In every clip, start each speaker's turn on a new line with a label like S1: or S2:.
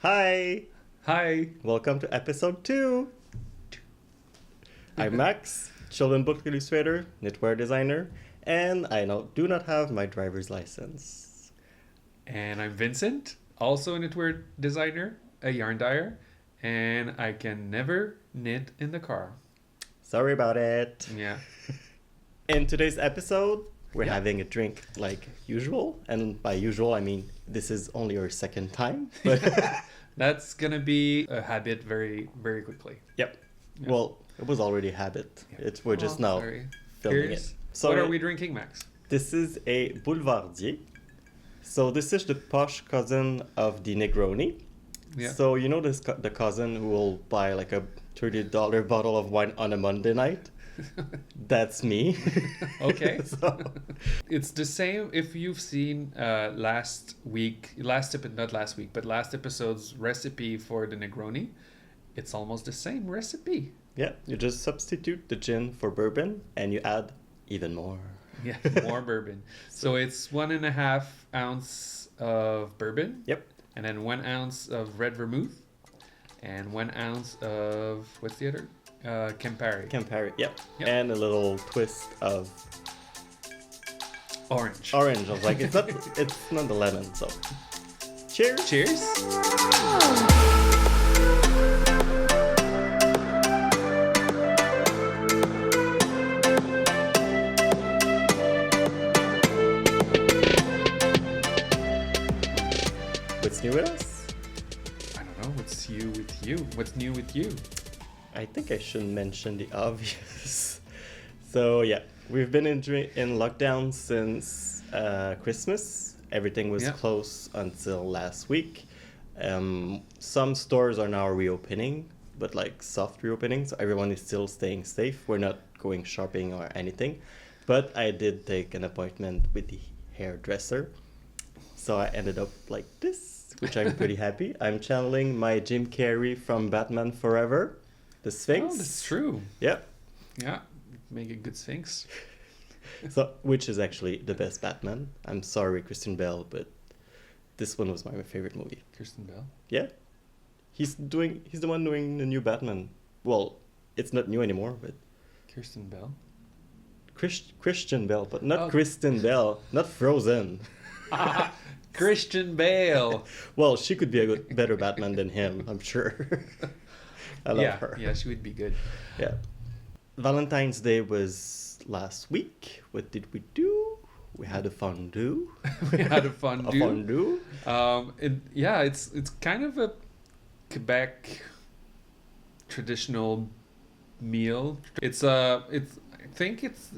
S1: Hi!
S2: Hi.
S1: Welcome to episode 2. I'm Max, children book illustrator, knitwear designer, and do not have my driver's license.
S2: And I'm Vincent, also a knitwear designer, a yarn dyer, and I can never knit in the car.
S1: Sorry about it.
S2: Yeah.
S1: In today's episode, we're
S2: Yeah.
S1: having a drink like usual, and by usual I mean this is only our second time. But
S2: That's going to be a habit very, very quickly.
S1: Yep.
S2: Yeah.
S1: Well, it was already a habit.
S2: Yeah.
S1: We're just now
S2: Sorry.
S1: filming
S2: Here's-
S1: it. So
S2: what are we drinking, Max?
S1: This is a Boulevardier. So this is the posh cousin of the Negroni.
S2: Yeah.
S1: So you know the cousin who will buy like a $30 bottle of wine on a Monday night? That's me.
S2: Okay.
S1: So-
S2: It's the same if you've seen last episode's recipe for the Negroni. It's almost the same recipe.
S1: Yeah, you just substitute the gin for bourbon and you add even more.
S2: Yeah, more bourbon. So it's 1.5 ounce of bourbon.
S1: Yep.
S2: And then 1 ounce of red vermouth. And 1 ounce of, what's the other? Campari.
S1: Campari, yep.
S2: Yep.
S1: And a little twist of
S2: Orange.
S1: orange. I was like, it's not the lemon, so cheers.
S2: Cheers.
S1: What's new with us?
S2: I don't know. What's new with you? What's new with you?
S1: I think I shouldn't mention the obvious. So yeah, we've been in lockdown since Christmas. Everything was
S2: Yeah.
S1: closed until last week. Some stores are now reopening, but like soft reopening, so everyone is still staying safe. We're not going shopping or anything, but I did take an appointment with the hairdresser. So I ended up like this, which I'm pretty happy. I'm channeling my Jim Carrey from Batman Forever, the Sphinx.
S2: Oh, that's true.
S1: Yep.
S2: Yeah. Make a good Sphinx.
S1: So, which is actually the best Batman. I'm sorry, Christian Bale, but this one was my favorite movie.
S2: Kirsten Bell.
S1: Yeah, he's the one doing the new Batman. Well, it's not new anymore, but
S2: Kirsten Bell.
S1: Christian Bale, but not
S2: Oh.
S1: Kristen Bell, not Frozen.
S2: Christian Bale.
S1: Well, she could be a better Batman than him, I'm sure. I love her.
S2: Yeah, she would be good.
S1: Yeah. Valentine's Day was last week. What did we do? We had a fondue.
S2: We had a fondue.
S1: A fondue.
S2: It's kind of a Quebec traditional meal. I think it's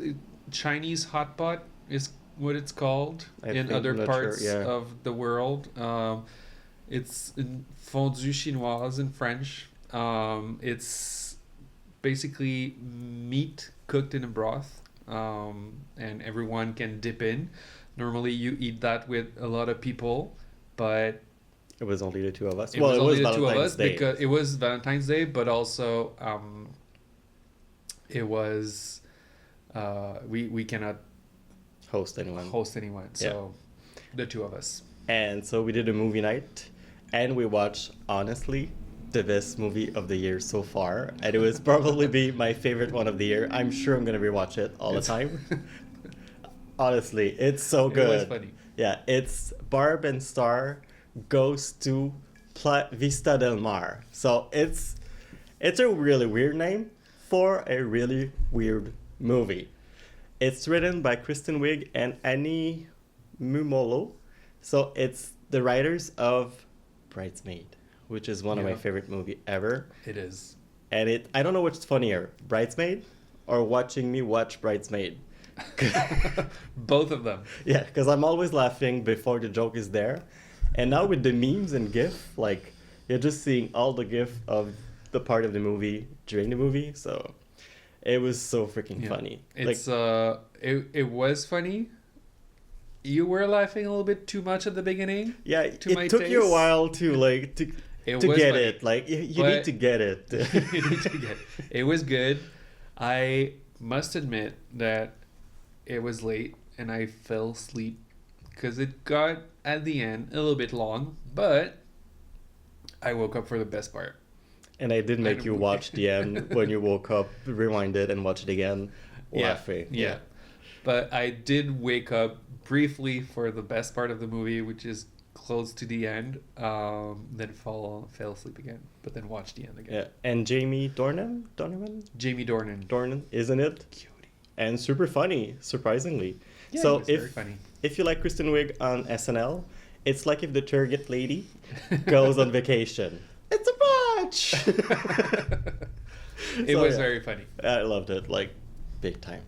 S2: Chinese hot pot is what it's called in other parts of the world. It's in fondue chinoise in French. It's basically meat cooked in a broth, and everyone can dip in. Normally you eat that with a lot of people, but
S1: It was only the two of us.
S2: it was only the two of
S1: Valentine's
S2: us
S1: Day.
S2: because it was Valentine's Day, but also it was we cannot
S1: host anyone.
S2: so the two of us.
S1: And so we did a movie night, and we watched, honestly, the best movie of the year so far. And it was probably be my favorite one of the year. I'm sure I'm going to rewatch it all the time. Honestly, it's so good.
S2: It was funny.
S1: Yeah, it's Barb and Star goes to Vista del Mar. So it's a really weird name for a really weird movie. It's written by Kristen Wiig and Annie Mumolo. So it's the writers of Bridesmaid, which is one of my
S2: Yeah.
S1: favorite movie ever.
S2: It is.
S1: And I don't know what's funnier, Bridesmaid or watching me watch Bridesmaid.
S2: Both of them.
S1: Yeah, because I'm always laughing before the joke is there. And now with the memes and GIF, like, you're just seeing all the GIF of the part of the movie during the movie. So it was so freaking funny.
S2: It's it was funny. You were laughing a little bit too much at the beginning.
S1: Yeah,
S2: to
S1: it
S2: my
S1: took you a
S2: taste.
S1: while to like to
S2: It
S1: get
S2: was funny.
S1: it. Like you
S2: But-
S1: need to get it.
S2: You need to get it was good. I must admit that it was late and I fell asleep because it got at the end a little bit long, but I woke up for the best part.
S1: And I did make you watch the end when you woke up, rewind it, and watch it again. Laughing.
S2: Yeah. But I did wake up briefly for the best part of the movie, which is close to the end. Then fell asleep again, but then watched the end again.
S1: Yeah. And Jamie Dornan?
S2: Jamie Dornan,
S1: isn't it?
S2: cutie,
S1: And super funny, surprisingly.
S2: Yeah,
S1: So
S2: it was very funny.
S1: if you like Kristen Wiig on SNL, it's like if the Turget lady goes on vacation. It's a bunch.
S2: It was very funny.
S1: I loved it, like big time.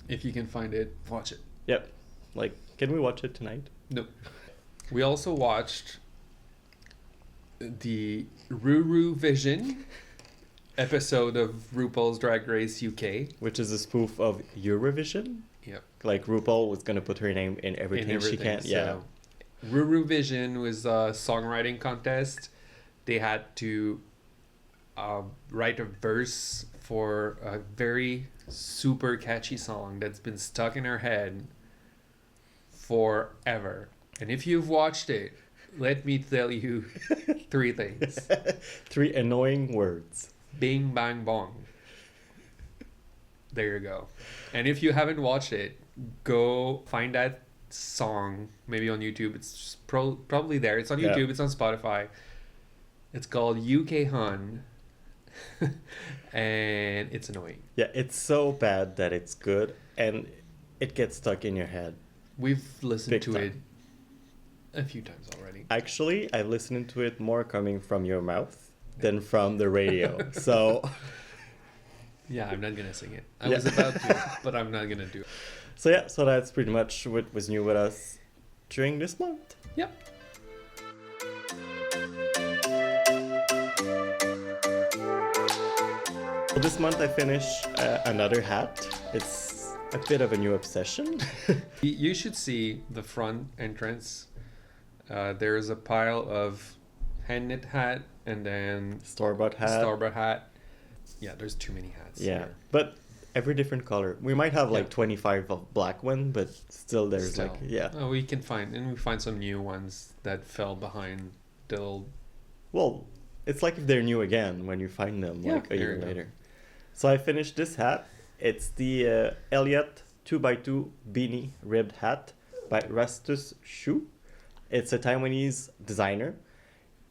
S2: If you can find it, watch it.
S1: Yep. Like, can we watch it tonight?
S2: No. We also watched the Ruru Vision episode of RuPaul's Drag Race UK.
S1: Which is a spoof of Eurovision.
S2: Yep.
S1: Like RuPaul was gonna put her name in everything, she can. Yeah.
S2: Ruru Vision was a songwriting contest. They had to write a verse for a very super catchy song that's been stuck in our head forever. And if you've watched it, let me tell you 3 things.
S1: 3 annoying words.
S2: Bing, bang, bong. There you go. And if you haven't watched it, go find that song, maybe on YouTube. It's just probably there. It's on YouTube. It's on Spotify. It's called UK Hun. And it's annoying.
S1: Yeah, it's so bad that it's good, and it gets stuck in your head.
S2: We've listened
S1: Big
S2: to
S1: time.
S2: it a few times already.
S1: Actually, I've listened to it more coming from your mouth than from the radio. So
S2: Yeah, I'm not gonna sing it. I was about to, but I'm not gonna do it.
S1: So that's pretty much what was new with us during this month.
S2: Yep.
S1: So this month I finished another hat. It's a bit of a new obsession.
S2: You should see the front entrance. There's a pile of hand knit hat and then
S1: Store-bought hat.
S2: Store-bought hat. Yeah, there's too many hats.
S1: Yeah,
S2: here.
S1: but every different color. We might have like 25 of black one, but still there's like, yeah.
S2: Oh, we find some new ones that fell behind the old.
S1: Well, it's like if they're new again when you find them like a year later. So I finished this hat. It's the Elliot 2x2 beanie ribbed hat by Rastus Shoe. It's a Taiwanese designer.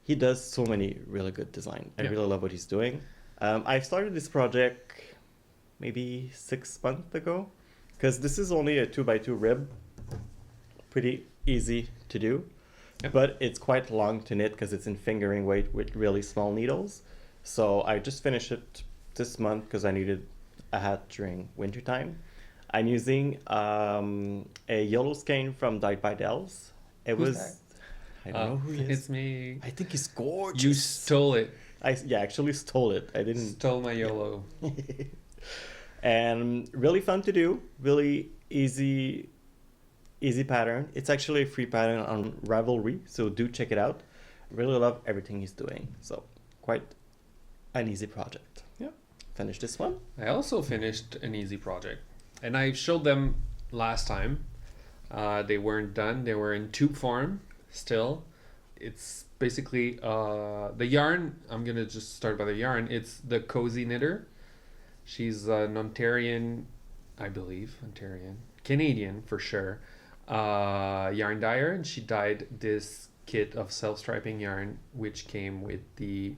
S1: He does so many really good design. I really love what he's doing. I started this project maybe 6 months ago because this is only a 2x2 rib. Pretty easy to do. But it's quite long to knit because it's in fingering weight with really small needles. So I just finished it this month because I needed a hat during wintertime. I'm using a YOLO skein from Dyed by Delz. It
S2: Who's
S1: was
S2: that?
S1: I don't know who he is.
S2: It's me.
S1: I think he's gorgeous.
S2: You stole it.
S1: I actually stole it. I didn't
S2: Stole my YOLO.
S1: And really fun to do. Really easy pattern. It's actually a free pattern on Ravelry, so do check it out. Really love everything he's doing. So quite an easy project.
S2: Yeah.
S1: Finish this one.
S2: I also finished an easy project, and I showed them last time. They weren't done. They were in tube form still. It's basically the yarn. I'm gonna just start by the yarn. It's the Cozy Knitter. She's an Ontarian, I believe, Canadian for sure. Yarn dyer, and she dyed this kit of self-striping yarn, which came with the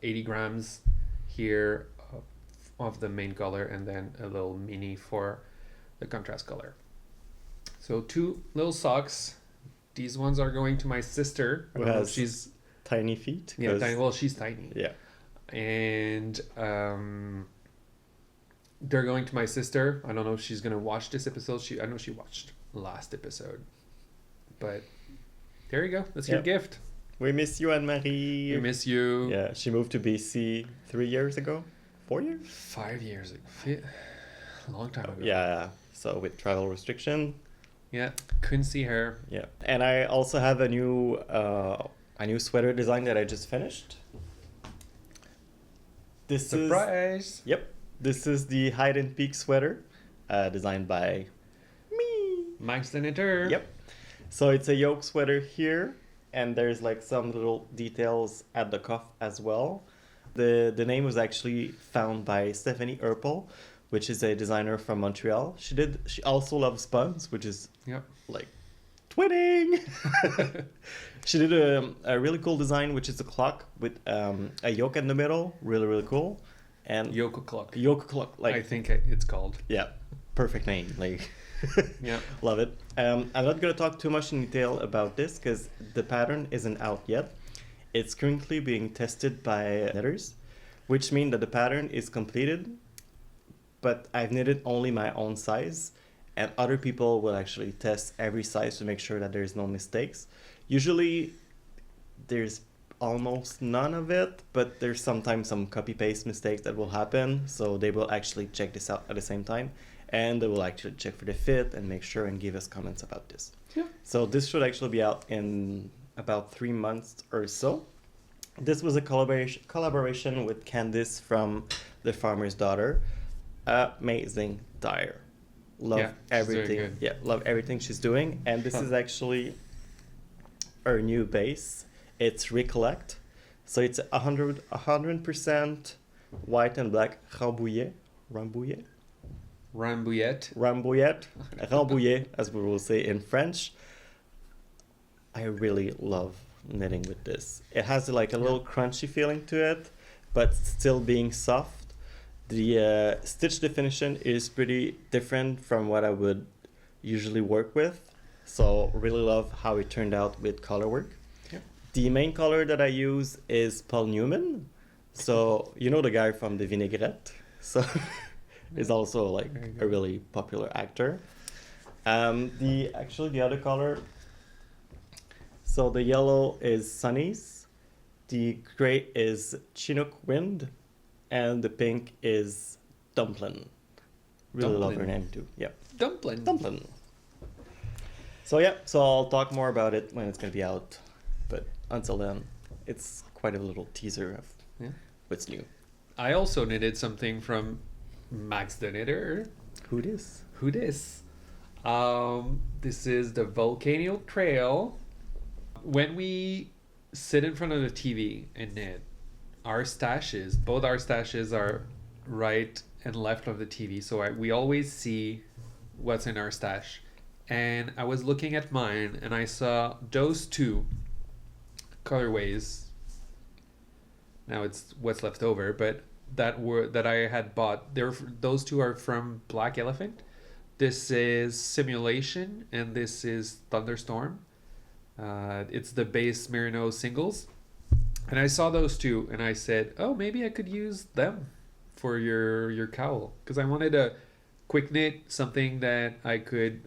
S2: 80 grams here of the main color, and then a little mini for the contrast color. So 2 little socks. These ones are going to my sister.
S1: Who has she's tiny feet.
S2: Yeah, tiny. Well, she's tiny.
S1: Yeah.
S2: And they're going to my sister. I don't know if she's gonna watch this episode. I know she watched last episode. But there you go. That's your gift.
S1: We miss you, Anne-Marie.
S2: We miss you.
S1: Yeah, she moved to BC 3 years ago. 4 years?
S2: 5 years ago. A long time ago.
S1: Yeah. So with travel restriction.
S2: Yeah, couldn't see her.
S1: Yeah, and I also have a new sweater design that I just finished. This
S2: Surprise!
S1: Yep, this is the Hide and Peak sweater, designed by me.
S2: Max the Knitter.
S1: Yep. So it's a yoke sweater here, and there's like some little details at the cuff as well. The name was actually found by Stephanie Erpel, which is a designer from Montreal. She also loves buns, which is like twinning. She did a really cool design, which is a clock with a yoke in the middle, really cool. And
S2: Yoke clock.
S1: Like
S2: I think it's called.
S1: Yeah, perfect name. Like,
S2: yeah,
S1: love it. I'm not gonna talk too much in detail about this because the pattern isn't out yet. It's currently being tested by knitters, which means that the pattern is completed, but I've knitted only my own size, and other people will actually test every size to make sure that there's no mistakes. Usually, there's almost none of it, but there's sometimes some copy-paste mistakes that will happen, so they will actually check this out at the same time, and they will actually check for the fit and make sure and give us comments about this.
S2: Yeah.
S1: So this should actually be out in about 3 months or so. This was a collaboration with Candice from The Farmer's Daughter. Amazing dyer. Love everything. Yeah, love everything she's doing. And this is actually her new base. It's Recollect. So it's 100% white and black Rambouillet, as we will say in French. I really love knitting with this. It has like a little crunchy feeling to it, but still being soft. The stitch definition is pretty different from what I would usually work with. So really love how it turned out with color work. Yeah. The main color that I use is Paul Newman. So you know the guy from the Vinaigrette. So he's also like a really popular actor. The other color. So the yellow is Sunnies, the gray is Chinook Wind, and the pink is Dumplin'. Really love her name too. Yeah. Dumplin'. So I'll talk more about it when it's gonna be out. But until then, it's quite a little teaser of what's new.
S2: I also knitted something from Max the Knitter.
S1: Who this?
S2: This is the Volcano Trail. When we sit in front of the TV and knit, both our stashes are right and left of the TV, so we always see what's in our stash. And I was looking at mine, and I saw those two colorways. Now it's what's left over, but that I had bought. Those two are from Black Elephant. This is Simulation, and this is Thunderstorm. It's the base Merino singles, and I saw those two, and I said, "Oh, maybe I could use them for your cowl," because I wanted a quick knit, something that I could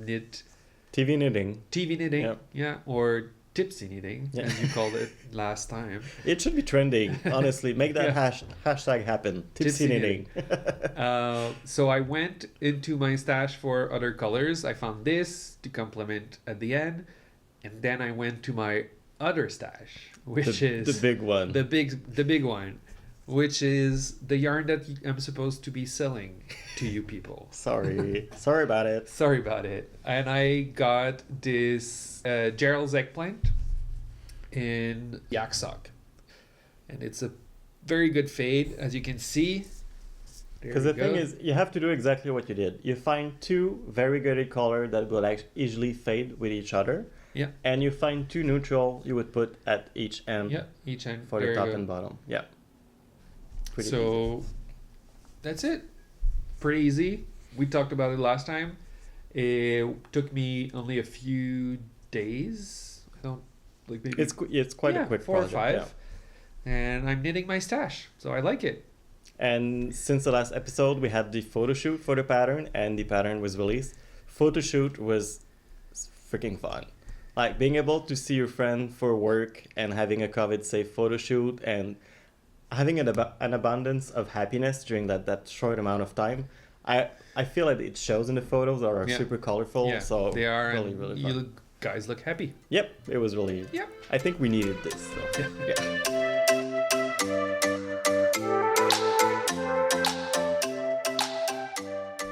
S2: knit.
S1: TV knitting.
S2: Or tipsy knitting, as you called it last time.
S1: It should be trending, honestly. Make that hashtag happen. Tipsy knitting.
S2: So I went into my stash for other colors. I found this to complement at the end. And then I went to my other stash, which is
S1: the big one.
S2: The big one, which is the yarn that I'm supposed to be selling to you people.
S1: Sorry about it.
S2: And I got this Jarrell's Eggplant in yak sock, and it's a very good fade, as you can see.
S1: Because the thing is, you have to do exactly what you did. You find two very good color that will easily fade with each other.
S2: Yeah.
S1: And you find two neutral you would put at each end.
S2: Yeah, each end.
S1: For the top and bottom. Yeah.
S2: Pretty easy. That's it. Pretty easy. We talked about it last time. It took me only a few days. Maybe
S1: it's quite a quick
S2: 4
S1: project,
S2: or 5. Yeah. And I'm knitting my stash, so I like it.
S1: And since the last episode, we had the photo shoot for the pattern, and the pattern was released. Photo shoot was freaking fun. Like being able to see your friend for work and having a COVID-safe photo shoot and having an abundance of happiness during that short amount of time. I feel like it shows in the photos are super colorful.
S2: Yeah,
S1: so
S2: they are.
S1: Really, really fun.
S2: You guys look happy.
S1: Yep, it was really.
S2: Yep.
S1: I think we needed this. So. Yeah.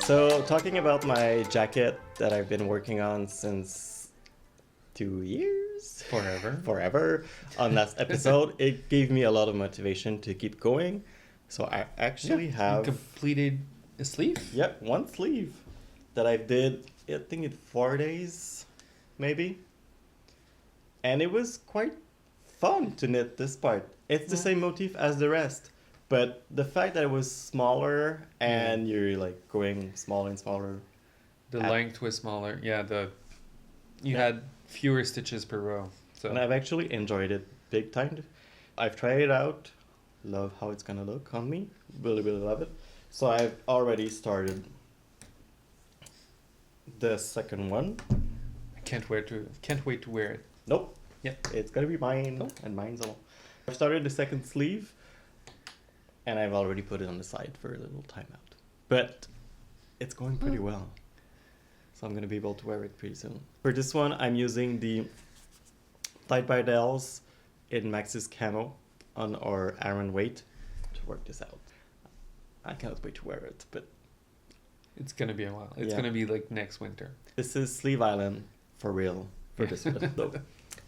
S1: So talking about my jacket that I've been working on since 2 years. years.
S2: Forever.
S1: On last episode. It gave me a lot of motivation to keep going. So I actually have...
S2: You completed a sleeve?
S1: Yep, one sleeve that I did, I think in 4 days, maybe. And it was quite fun to knit this part. It's the same motif as the rest. But the fact that it was smaller and you're like going smaller and smaller.
S2: The length was smaller. Yeah, you had fewer stitches per row. So.
S1: And I've actually enjoyed it big time. I've tried it out. Love how it's gonna look on me. Really, really love it. So I've already started the second one.
S2: I can't wait to wear it.
S1: Nope.
S2: Yep.
S1: It's gonna be mine and mine's all. I've started the second sleeve and I've already put it on the side for a little timeout. But it's going pretty well. So I'm gonna be able to wear it pretty soon. For this one, I'm using the Tied by Delz in Max's Camo on our Aran weight to work this out. I cannot wait to wear it, but
S2: it's gonna be a while. It's gonna be like next winter.
S1: This is Sleeve Island for real for this one though.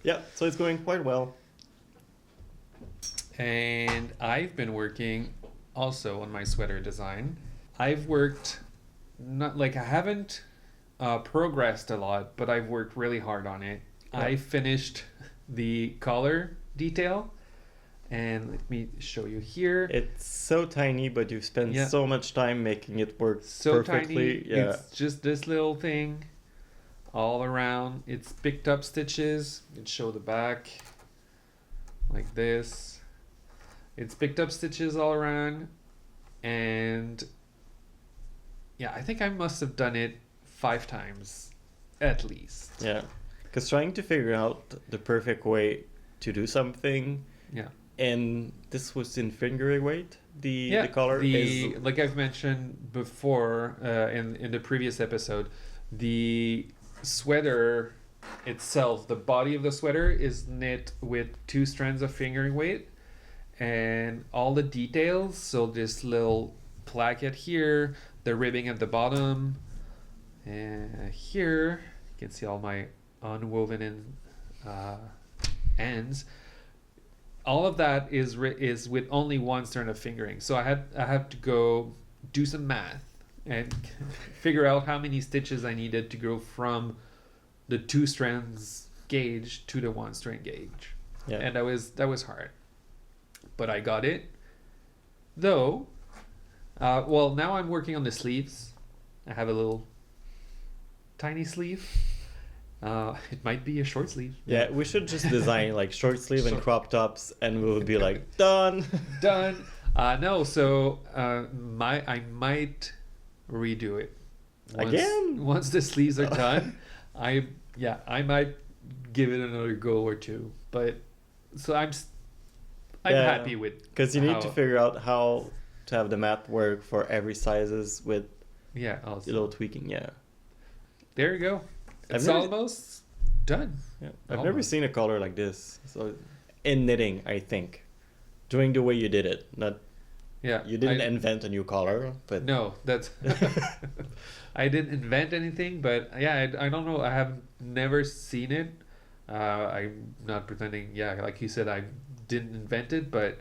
S1: Yeah, so it's going quite well.
S2: And I've been working also on my sweater design. I've worked I haven't progressed a lot, but I've worked really hard on it. Yeah. I finished the collar detail. And let me show you here.
S1: It's so tiny, but you've spent so much time making it work
S2: so
S1: perfectly.
S2: Tiny. Yeah. It's just this little thing all around. It's picked up stitches. It show the back like this. It's picked up stitches all around. And yeah, I think I must have done it 5 times at least.
S1: Yeah. Because trying to figure out the perfect way to do something.
S2: Yeah.
S1: And this was in finger weight. The collar is
S2: like I've mentioned before in the previous episode, the sweater itself, the body of the sweater is knit with 2 strands of fingering weight, and all the details. So this little placket here, the ribbing at the bottom, and here you can see all my unwoven ends. All of that is with only 1 strand of fingering. So I have to go do some math and figure out how many stitches I needed to go from the 2 strands gauge to the 1 strand gauge.
S1: Yeah.
S2: And that was hard. But I got it. Though, now I'm working on the sleeves. I have a little tiny sleeve. It might be a short sleeve.
S1: Yeah, we should just design like short sleeve and crop tops, and we would be like done.
S2: No, so I might redo it once the sleeves are done. I might give it another go or 2. But so I'm happy with,
S1: because you need to figure out how to have the map work for every sizes with a little tweaking. Yeah,
S2: there you go. It's almost done.
S1: Yeah. I've never seen a collar like this. So in knitting, I think, doing the way you did it. Not.
S2: Yeah.
S1: You didn't invent a new collar, but
S2: no, that's. I didn't invent anything, but yeah, I don't know. I have never seen it. I'm not pretending. Yeah, like you said, I didn't invent it, but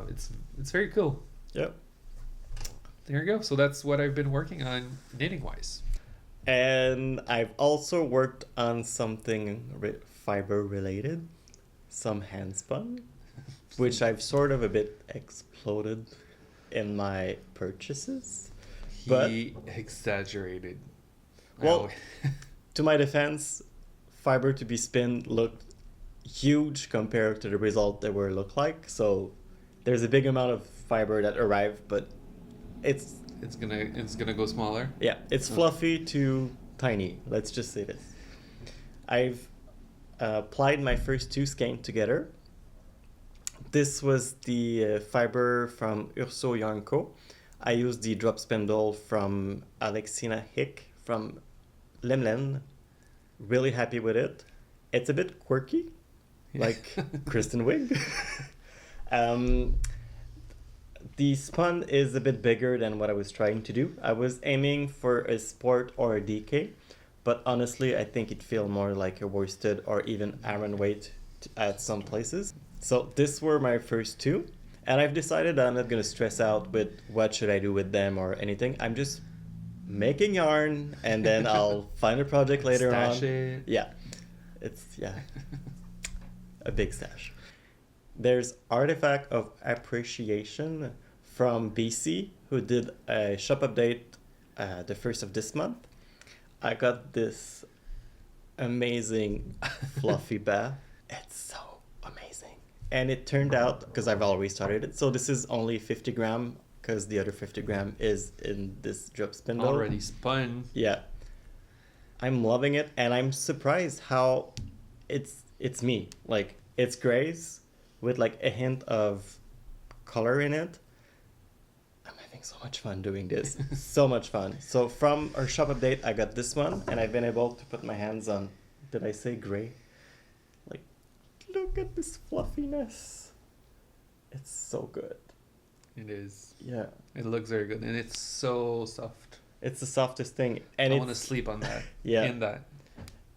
S2: it's very cool.
S1: Yep.
S2: There you go. So that's what I've been working on knitting wise.
S1: And I've also worked on something fiber related, some hand spun, which I've sort of a bit exploded in my purchases.
S2: He exaggerated.
S1: Well, to my defense, fiber to be spinned looked huge compared to the result they were look like. So there's a big amount of fiber that arrived, but it's gonna go smaller. Yeah, it's fluffy to tiny. Let's just say this. I've applied my first 2 skeins together. This was the fiber from Urso Yarn Co. I used the drop spindle from Alexina Hick from Lemlen. Really happy with it. It's a bit quirky, like Kristen Wiig. The spun is a bit bigger than what I was trying to do. I was aiming for a sport or a DK, but honestly, I think it feels more like a worsted or even Aran weight at some places. So this were my first two, and I've decided that I'm not gonna stress out with what should I do with them or anything. I'm just making yarn, and then I'll find a project later
S2: Stash
S1: on.
S2: it.
S1: Yeah, it's a big stash. There's Artifact of Appreciation from BC, who did a shop update the first of this month. I got this amazing fluffy bath. It's so amazing. And it turned out, because I've already started it, so this is only 50 gram, because the other 50 gram is in this drip spindle.
S2: Already spun.
S1: Yeah. I'm loving it, and I'm surprised how it's me. Like, it's grays with like a hint of color in it. I'm having so much fun doing this. So much fun. So from our shop update, I got this one, and I've been able to put my hands on, did I say gray? Like, look at this fluffiness. It's so good.
S2: It is.
S1: Yeah.
S2: It looks very good, and it's so soft.
S1: It's the softest thing. And
S2: I want to sleep on that.
S1: Yeah.
S2: In that.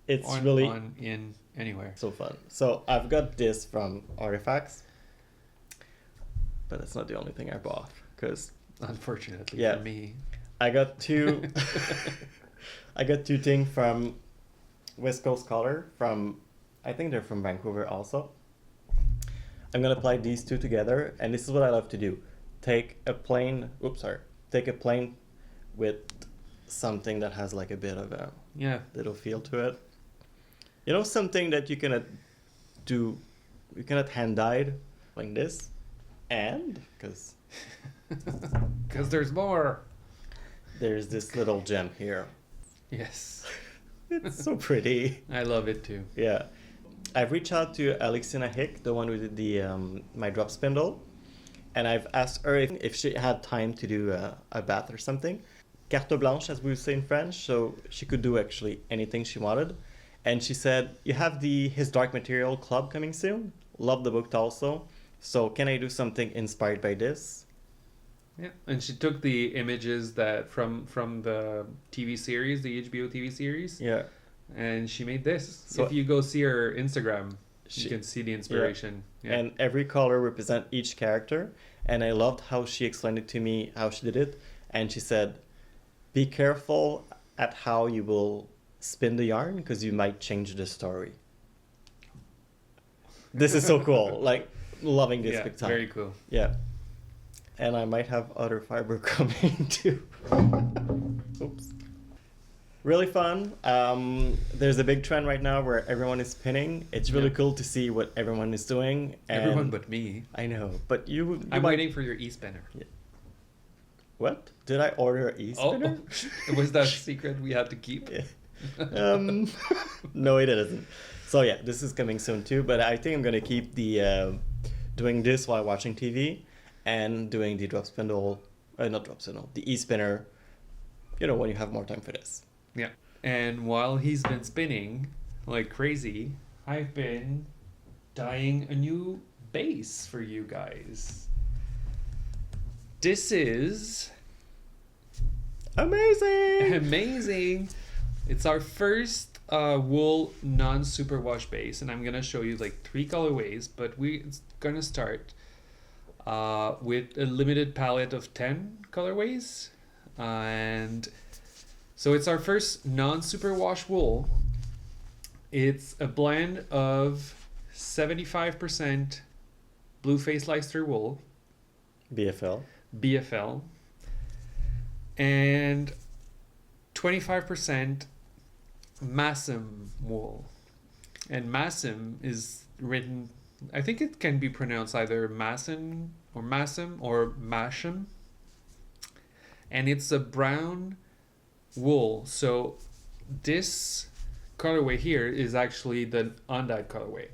S1: It's
S2: on,
S1: really
S2: in anywhere.
S1: so fun. So I've got this from Artifacts, but that's not the only thing I bought, because
S2: Unfortunately
S1: Yeah.
S2: for me.
S1: I got two. I got two things from West Coast Color from, I think they're from Vancouver also. I'm gonna apply these two together, and this is what I love to do. Take a plain with something that has like a bit of a
S2: Yeah.
S1: little feel to it. You know, something that you cannot do, you cannot hand dyed like this, and because
S2: Because there's more.
S1: there's this little gem here.
S2: Yes.
S1: It's so pretty.
S2: I love it too.
S1: Yeah. I've reached out to Alexina Hick, the one who did the my drop spindle, and I've asked her if she had time to do a bath or something. Carte blanche, as we would say in French, so she could do actually anything she wanted. And she said, you have the His Dark Material Club coming soon. Love the book also. So can I do something inspired by this?
S2: Yeah. And she took the images that from the TV series, the HBO TV series,
S1: Yeah.
S2: and she made this.
S1: So-
S2: if you go see her Instagram,
S1: She-
S2: you can see the inspiration. Yeah.
S1: And every color represent each character. And I loved how she explained it to me, how she did it. And she said, be careful at how you will spin the yarn, because you might change the story. This is so cool. Like, loving this
S2: yeah,
S1: big time.
S2: very cool.
S1: Yeah. And I might have other fiber coming too. Oops. Really fun. There's a big trend right now where everyone is spinning. It's really
S2: Yeah.
S1: cool to see what everyone is doing. And
S2: Everyone but me.
S1: I know, but you
S2: I'm
S1: might-
S2: waiting for your e-spinner.
S1: What? Did I order an e-spinner?
S2: Oh, was that secret we had to keep?
S1: No, it isn't. So yeah, this is coming soon too. But I think I'm gonna keep the doing this while watching TV, and doing the drop spindle, not drop spindle, the e-spinner. You know, when you have more time for this.
S2: Yeah. And while he's been spinning like crazy, I've been dyeing a new base for you guys. This is
S1: Amazing.
S2: amazing. It's our first wool non-superwash base, and I'm gonna show you like 3 colorways, but we're gonna start with a limited palette of 10 colorways, and so it's our first non-superwash wool. It's a blend of 75% blue face Leicester wool, BFL, and 25% Maxim wool. And Maxim is written, I think it can be pronounced either Maxim or Masham. And it's a brown wool. So this colorway here is actually the undyed colorway.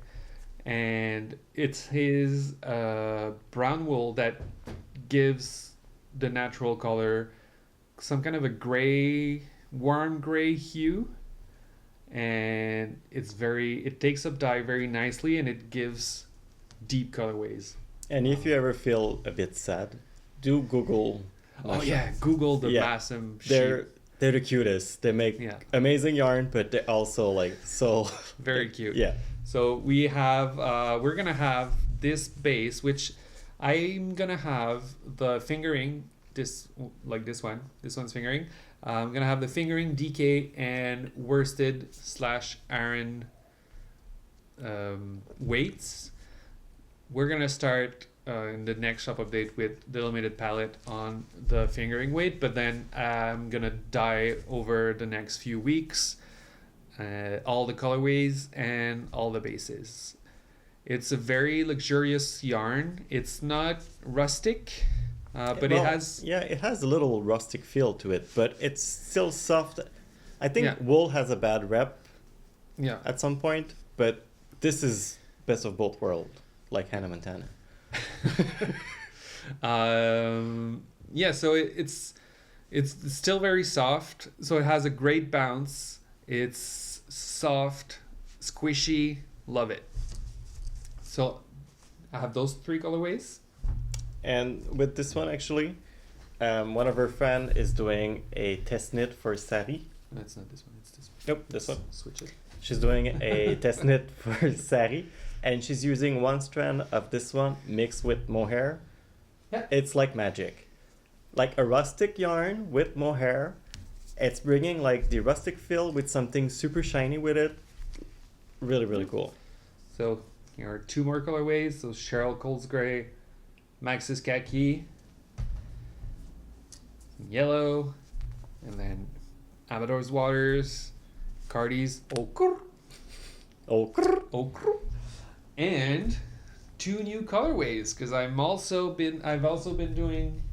S2: And it's his brown wool that gives the natural color some kind of a gray, warm gray hue, and it takes up dye very nicely, and it gives deep colorways.
S1: And if you ever feel a bit sad, do Google.
S2: Oh yeah, Google the
S1: Yeah.
S2: Maxim
S1: They're They're the cutest. They make amazing yarn, but they're also like so
S2: very cute.
S1: Yeah.
S2: So we have we're gonna have this base, which I'm gonna have the fingering this like this one. This one's fingering. I'm gonna have the fingering DK and worsted / Aran weights. We're gonna start in the next shop update with the limited palette on the fingering weight, but then I'm gonna dye over the next few weeks all the colorways and all the bases. It's a very luxurious yarn. It's not rustic, but it has...
S1: Yeah, it has a little rustic feel to it, but it's still soft. I think wool has a bad rep at some point, but this is best of both worlds, like Hannah Montana.
S2: So it's still very soft, so it has a great bounce. It's soft, squishy, love it. So I have those 3 colorways,
S1: and with this one actually one of her friends is doing a test knit for Sari.
S2: That's not this one, it's this one.
S1: Nope, this one.
S2: Switch it.
S1: She's doing a test knit for Sari, and she's using one strand of this one mixed with mohair.
S2: Yeah.
S1: It's like magic. Like a rustic yarn with mohair. It's bringing like the rustic feel with something super shiny with it. Really, really cool.
S2: So here are 2 more colorways. So Jarrell Coles Gray, Max's Khaki, yellow, and then Amador's Waters, Cardi's Ochre. Ochre. And 2 new colorways, because I've also been doing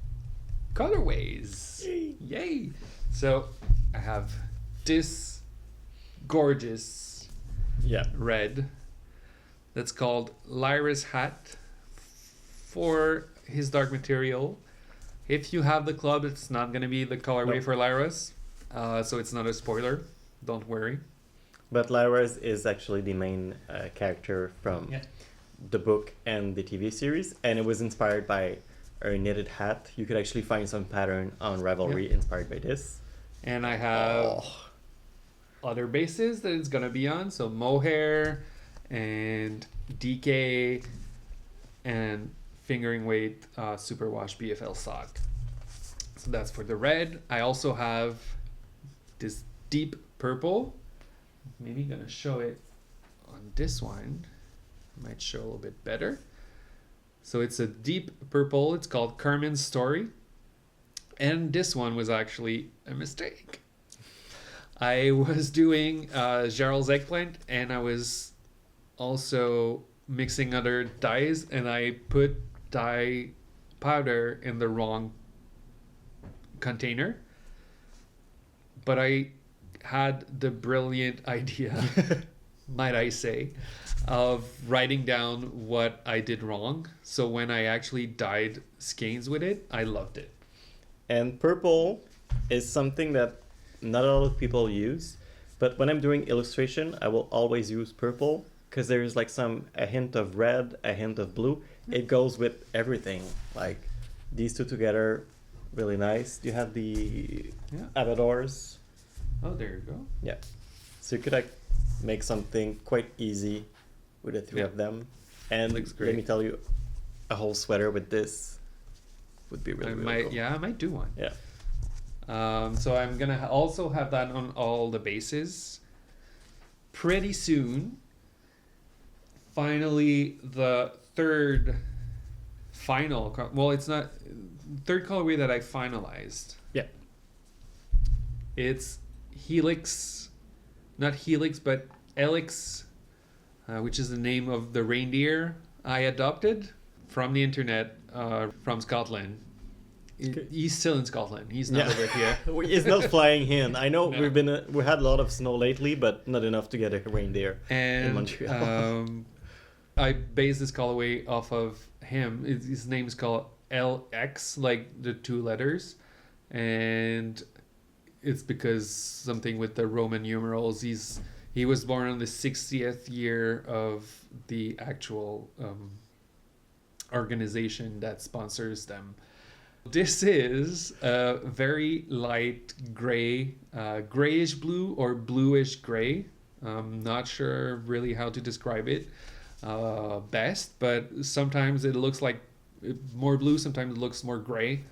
S2: colorways. Yay! So I have this gorgeous red that's called Lyra's Hat for his dark material. If you have the club, it's not going to be the colorway for Lyra's, so it's not a spoiler. Don't worry.
S1: But Lyra's is actually the main character from the book and the TV series, and it was inspired by a knitted hat. You could actually find some pattern on Ravelry inspired by this.
S2: And I have other bases that it's going to be on, so mohair and DK and fingering weight superwash BFL sock. So that's for the red. I also have this deep purple. Maybe gonna show it on this one. Might show a little bit better. So it's a deep purple. It's called Carmen's Story. And this one was actually a mistake. I was doing Jarrell's Eggplant, and I was also mixing other dyes, and I put dye powder in the wrong container. But I had the brilliant idea, might I say, of writing down what I did wrong. So when I actually dyed skeins with it, I loved it.
S1: And purple is something that not a lot of people use, but when I'm doing illustration, I will always use purple because there's like a hint of red, a hint of blue. It goes with everything. Like these two together, really nice. You have the Amadors.
S2: Oh, there you go.
S1: Yeah. So you could like make something quite easy with the 3 of them. And
S2: looks great.
S1: Let me tell you, a whole sweater with this would be really, really cool.
S2: Yeah, I might do one.
S1: Yeah.
S2: So I'm going to also have that on all the bases. Pretty soon, finally, the third colorway that I finalized.
S1: Yeah.
S2: It's Helix, not Helix, but Elix, which is the name of the reindeer I adopted from the internet, from Scotland. He's still in Scotland. He's not over here.
S1: He's not flying in. I know we had a lot of snow lately, but not enough to get a reindeer in Montreal.
S2: I based this colorway off of him. His name is called LX, like the 2 letters, and it's because something with the Roman numerals. He was born on the 60th year of the actual organization that sponsors them. This is a very light gray, grayish blue or bluish gray. I'm not sure really how to describe it best, but sometimes it looks like more blue, sometimes it looks more gray.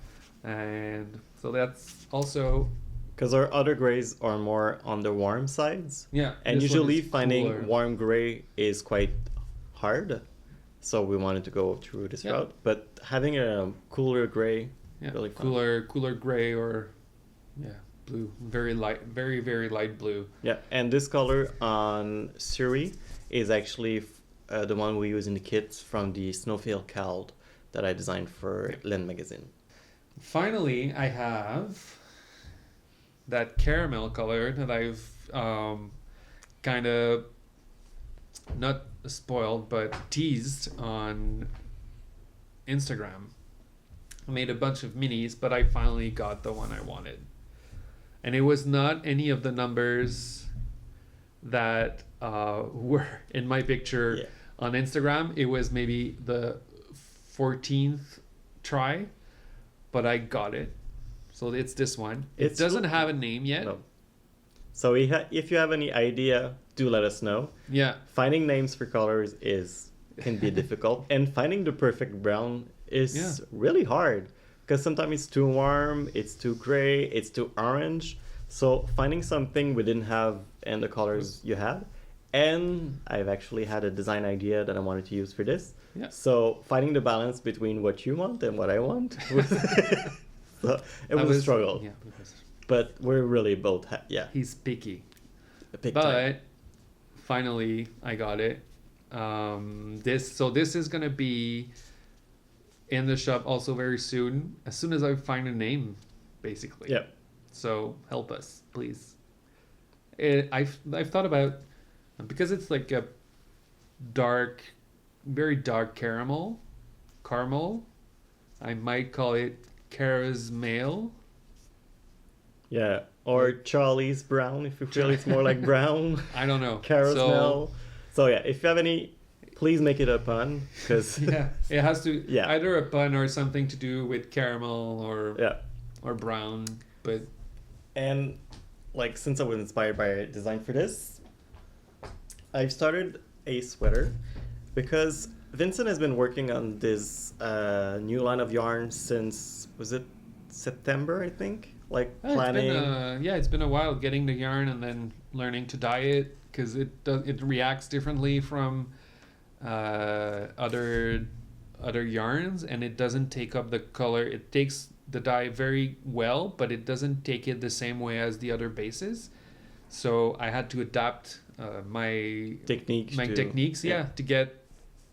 S2: And so that's also...
S1: Because our other grays are more on the warm sides.
S2: Yeah.
S1: And
S2: this one
S1: usually
S2: is
S1: finding
S2: cooler.
S1: warm gray is quite hard. So we wanted to go through this
S2: Yeah.
S1: route. But having a cooler gray,
S2: Yeah,
S1: really fun.
S2: cooler gray or blue, very light, very very light blue.
S1: Yeah, and this color on Suri is actually the one we use in the kits from the Snowfield cowl that I designed for Lynn magazine.
S2: Finally, I have that caramel color that I've kind of not spoiled but teased on Instagram. I made a bunch of minis, but I finally got the one I wanted. And it was not any of the numbers that were in my picture on Instagram. It was maybe the 14th try, but I got it. So it's this one. It doesn't have a name yet.
S1: No. So if you have any idea, do let us know.
S2: Yeah.
S1: Finding names for colors can be difficult. And finding the perfect brown is really hard. Because sometimes it's too warm, it's too gray, it's too orange. So finding something we didn't have in the colors you had. And I've actually had a design idea that I wanted to use for this.
S2: Yeah.
S1: So finding the balance between what you want and what I want. So it was a struggle.
S2: Yeah.
S1: But we're really both,
S2: He's picky.
S1: Big
S2: But
S1: time.
S2: finally, I got it. This is going to be in the shop also very soon, as soon as I find a name, basically.
S1: Yeah.
S2: So help us, please. I've thought about, because it's like a dark, very dark caramel, I might call it Caramel.
S1: Yeah, or Charlie's brown if you feel it's more like brown.
S2: I don't know.
S1: Caramel. So yeah, if you have any, please make it a pun, because
S2: yeah, it has to either a pun or something to do with caramel or brown. But
S1: and like since I was inspired by a design for this, I've started a sweater because Vincent has been working on this new line of yarn since, was it September, I think? Like planning.
S2: It's been a while getting the yarn and then learning to dye it, because it reacts differently from other yarns, and it doesn't take up the color. It takes the dye very well, but it doesn't take it the same way as the other bases. So I had to adapt my techniques to get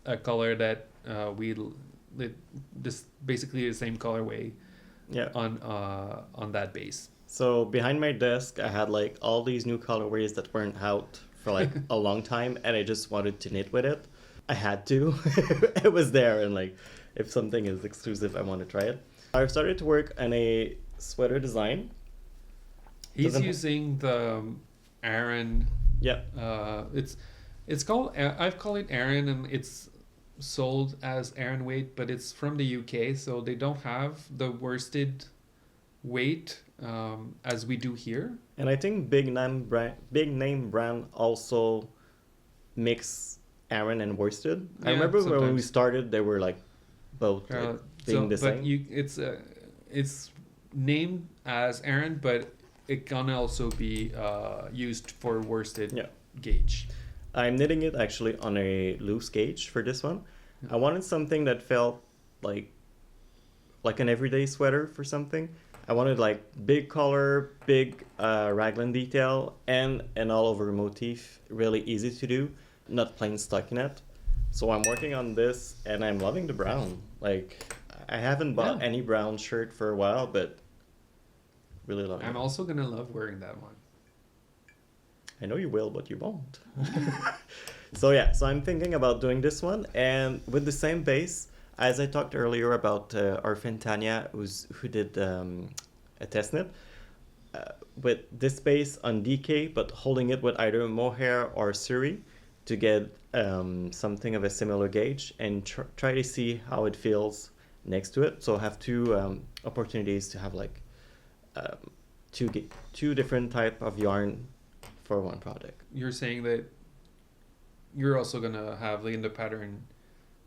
S2: a color that this basically the same colorway on that base.
S1: So behind my desk I had like all these new colorways that weren't out for like a long time, and I just wanted to knit with it. I had to. It was there, and like if something is exclusive I want to try it. I've started to work on a sweater design.
S2: He's using the Aran.
S1: Yeah.
S2: It's called, I've called it Aran, and it's sold as Aran weight, but it's from the UK, so they don't have the worsted weight as we do here. And
S1: I think big name brand also mix Aran and worsted. I remember when we started they were like both being the same.
S2: But it's named as Aran, but it can also be used for worsted gauge.
S1: I'm knitting it actually on a loose gauge for this one. I wanted something that felt like an everyday sweater for something. I wanted like big color, big raglan detail, and an all over motif, really easy to do, not plain stockinette. So I'm working on this, and I'm loving the brown. Like I haven't bought any brown shirt for a while, but really love it.
S2: I'm also gonna love wearing that one.
S1: I know you will, but you won't. So I'm thinking about doing this one, and with the same base as I talked earlier about our friend Tanya, who did a test knit with this base on DK, but holding it with either mohair or suri to get something of a similar gauge, and try to see how it feels next to it. So I have two opportunities to have like two different type of yarn for one project.
S2: You're saying that you're also gonna have like in the pattern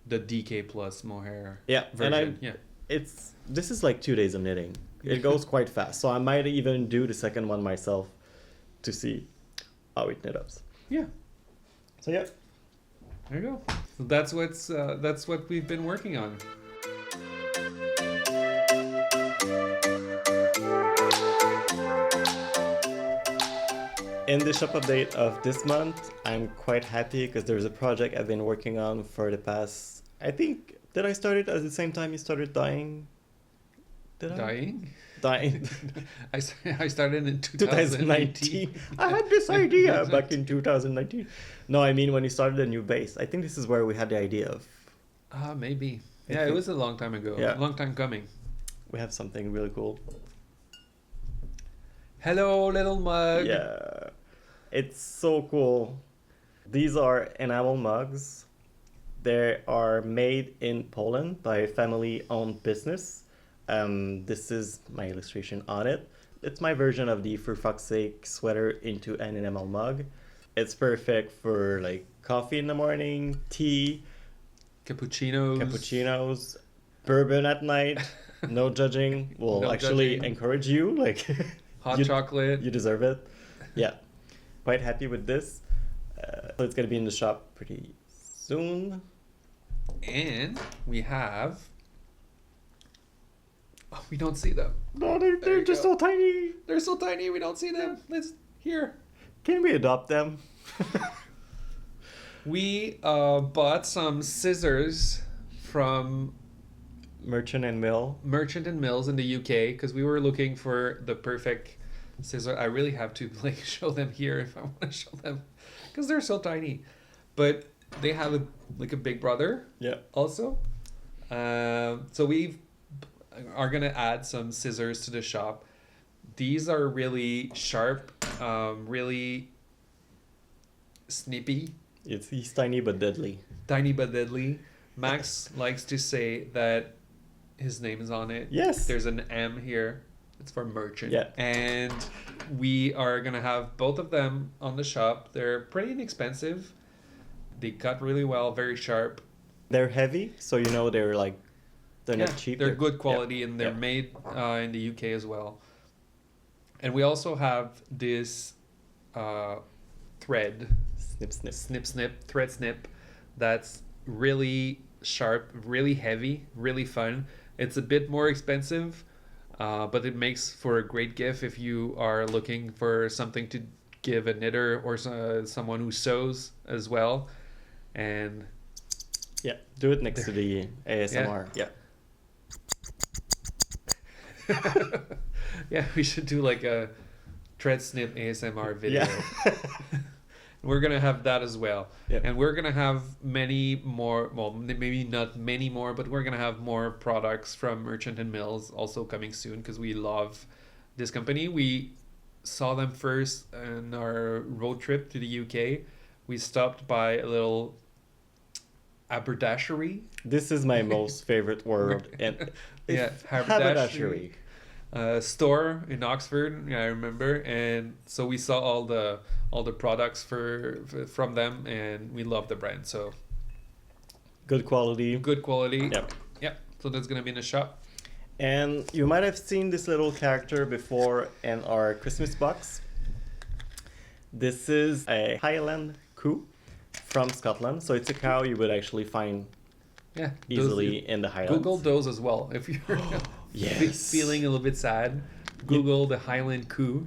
S2: the DK plus mohair version.
S1: This is like 2 days of knitting. It goes quite fast, so I might even do the second one myself to see how it knit ups.
S2: Yeah.
S1: So yeah.
S2: There you go. So that's what we've been working on.
S1: In the shop update of this month, I'm quite happy because there's a project I've been working on for the past, I think, did I start it at the same time you started dyeing?
S2: Dying?
S1: Dying.
S2: I started in
S1: 2019. I had this idea back in 2019. No, I mean when you started a new base. I think this is where we had the idea of.
S2: Maybe. Yeah, it was a long time ago.
S1: Yeah.
S2: A long time coming.
S1: We have something really cool.
S2: Hello, little mug.
S1: Yeah. It's so cool. These are enamel mugs. They are made in Poland by a family-owned business. This is my illustration on it. It's my version of the For Fuck's Sake sweater into an enamel mug. It's perfect for like coffee in the morning, tea, cappuccinos, bourbon at night. No judging. We'll actually encourage you. Like
S2: hot chocolate.
S1: You deserve it. Yeah. Quite happy with this. So it's gonna be in the shop pretty soon.
S2: And we have. Oh, we don't see them.
S1: No, they're just so tiny.
S2: They're so tiny. We don't see them. Here.
S1: Can we adopt them?
S2: We bought some scissors from
S1: Merchant and Mills
S2: in the UK because we were looking for the perfect scissor. I really have to like show them here if I want to show them because they're so tiny. But they have a big brother.
S1: Yeah.
S2: Also, so we are gonna add some scissors to the shop. These are really sharp, really snippy.
S1: He's tiny but deadly.
S2: Tiny but deadly. Max likes to say that his name is on it.
S1: Yes.
S2: There's an M here. It's for merchant.
S1: Yeah.
S2: And we are gonna have both of them on the shop. They're pretty inexpensive. They cut really well, very sharp.
S1: They're heavy, so you know they're not cheap.
S2: They're good quality and they're made in the UK as well. And we also have this thread. Thread snip. That's really sharp, really heavy, really fun. It's a bit more expensive, but it makes for a great gift if you are looking for something to give a knitter or someone who sews as well. And
S1: do it next to the ASMR.
S2: Yeah, we should do like a thread snip ASMR video. We're gonna have that as well. And we're gonna have many more, well, maybe not many more, but we're gonna have more products from Merchant and Mills also coming soon because we love this company. We saw them first in our road trip to the UK. We stopped by a little haberdashery.
S1: This is my most favorite word. And haberdashery.
S2: Store in Oxford, I remember, and so we saw all the products from them, and we love the brand. So
S1: good quality.
S2: Yep. So that's gonna be in the shop.
S1: And you might have seen this little character before in our Christmas box. This is a Highland cow from Scotland. So it's a cow you would actually find easily in the Highlands.
S2: Google those as well if you're feeling a little bit sad. Google the Highland cow.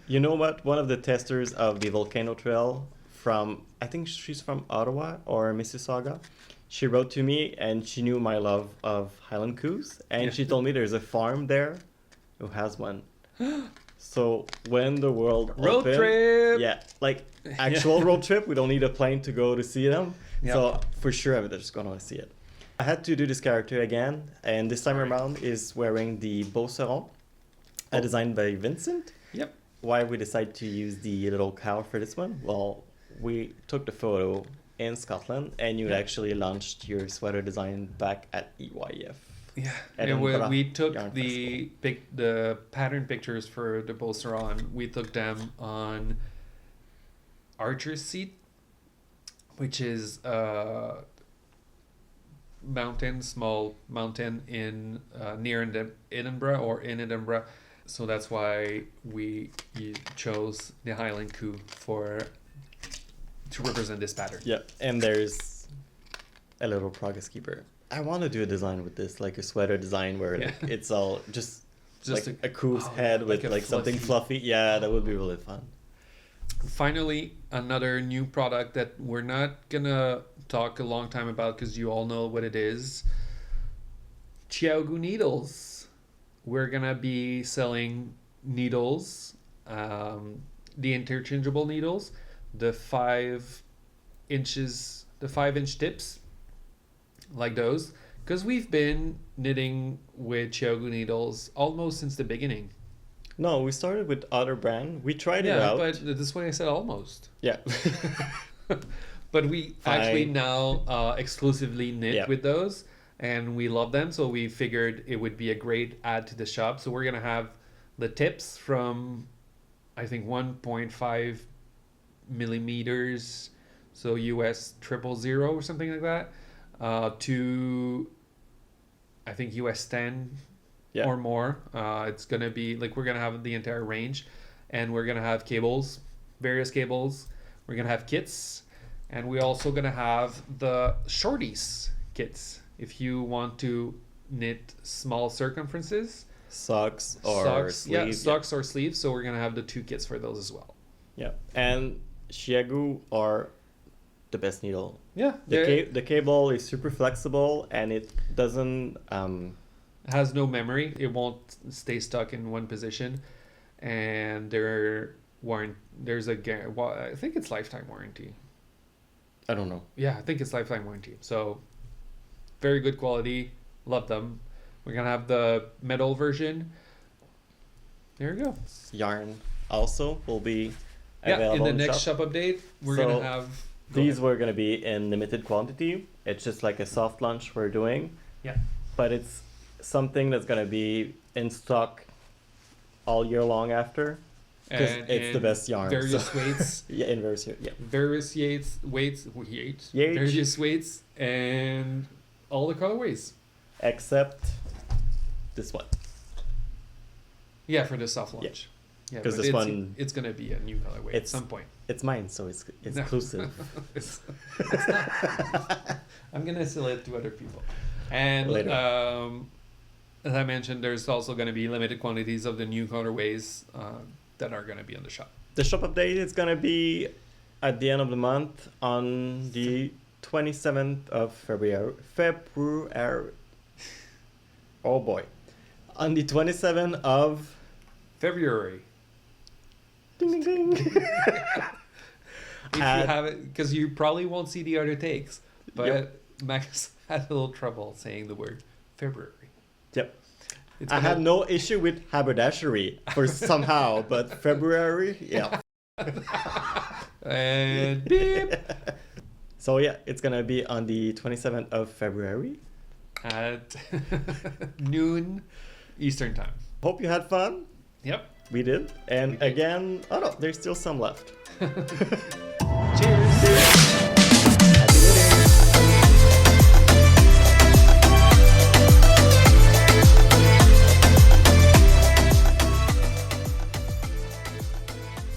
S1: You know what? One of the testers of the Volcano Trail I think she's from Ottawa or Mississauga. She wrote to me and she knew my love of Highland cows. And she told me there's a farm there who has one. So when the world
S2: road trip.
S1: Yeah, like actual road trip. We don't need a plane to go to see them. Yep. So for sure I'm just going to see it. I had to do this character again, and this time around is wearing the Beauceron, designed by Vincent.
S2: Yep.
S1: Why we decided to use the little cow for this one? Well, we took the photo in Scotland, and you actually launched your sweater design back at EYF.
S2: Yeah,
S1: Edinburgh
S2: we took
S1: Yarn
S2: the pattern pictures for the poster on. We took them on Archer's Seat, which is a small mountain in near Edinburgh or in Edinburgh. So that's why we chose the Highland coup to represent this pattern.
S1: Yeah, and there's a little progress keeper. I want to do a design with this, like a sweater design where like, it's all just like a cool's head with like something fluffy. Yeah, that would be really fun.
S2: Finally, another new product that we're not gonna talk a long time about because you all know what it is. Chiaogu needles. We're gonna be selling needles, the interchangeable needles, the 5 5-inch tips, like those, because we've been knitting with Chiaogu needles almost since the beginning.
S1: No, we started with other brand. We tried it out.
S2: Yeah, but this way I said almost.
S1: Yeah.
S2: But we actually now exclusively knit with those, and we love them, so we figured it would be a great add to the shop. So we're going to have the tips from, I think, 1.5 millimeters, so US 000 or something like that, to, I think, US 10 or more. It's going to be, like, we're going to have the entire range, and we're going to have cables, various cables. We're going to have kits, and we're also going to have the shorties kits. If you want to knit small circumferences,
S1: socks or sleeves.
S2: Socks or sleeves. So we're gonna have the 2 kits for those as well.
S1: Yeah, and Chiaogu are the best needle.
S2: Yeah,
S1: the cable is super flexible and it doesn't
S2: has no memory. It won't stay stuck in one position, and there's I think it's lifetime warranty.
S1: I don't know.
S2: Yeah, I think it's lifetime warranty. So very good quality. Love them. We're going to have the metal version. There you go.
S1: Yarn also will be available
S2: in the next shop update. We're going to have...
S1: These were going to be in limited quantity. It's just like a soft launch we're doing.
S2: Yeah.
S1: But it's something that's going to be in stock all year long after. Because it's the best yarn.
S2: Various weights.
S1: Various
S2: weights. Various weights and all the colorways.
S1: Except this one.
S2: Yeah, for the soft launch. Yeah, because this one... It's going to be a new colorway at some point.
S1: It's mine, so it's exclusive.
S2: it's not. I'm going to sell it to other people. And as I mentioned, there's also going to be limited quantities of the new colorways that are going to be on the shop.
S1: The shop update is going to be at the end of the month on the 27th of February. Oh boy. On the 27th of
S2: February.
S1: Ding, ding, ding.
S2: If you have it, because you probably won't see the other takes, but Max had a little trouble saying the word February.
S1: Yep. I had no issue with haberdashery for somehow, but February, yeah.
S2: And beep.
S1: So yeah, it's gonna be on the 27th of February
S2: at noon Eastern time.
S1: Hope you had fun.
S2: Yep.
S1: We did. And again, oh no, there's still some left.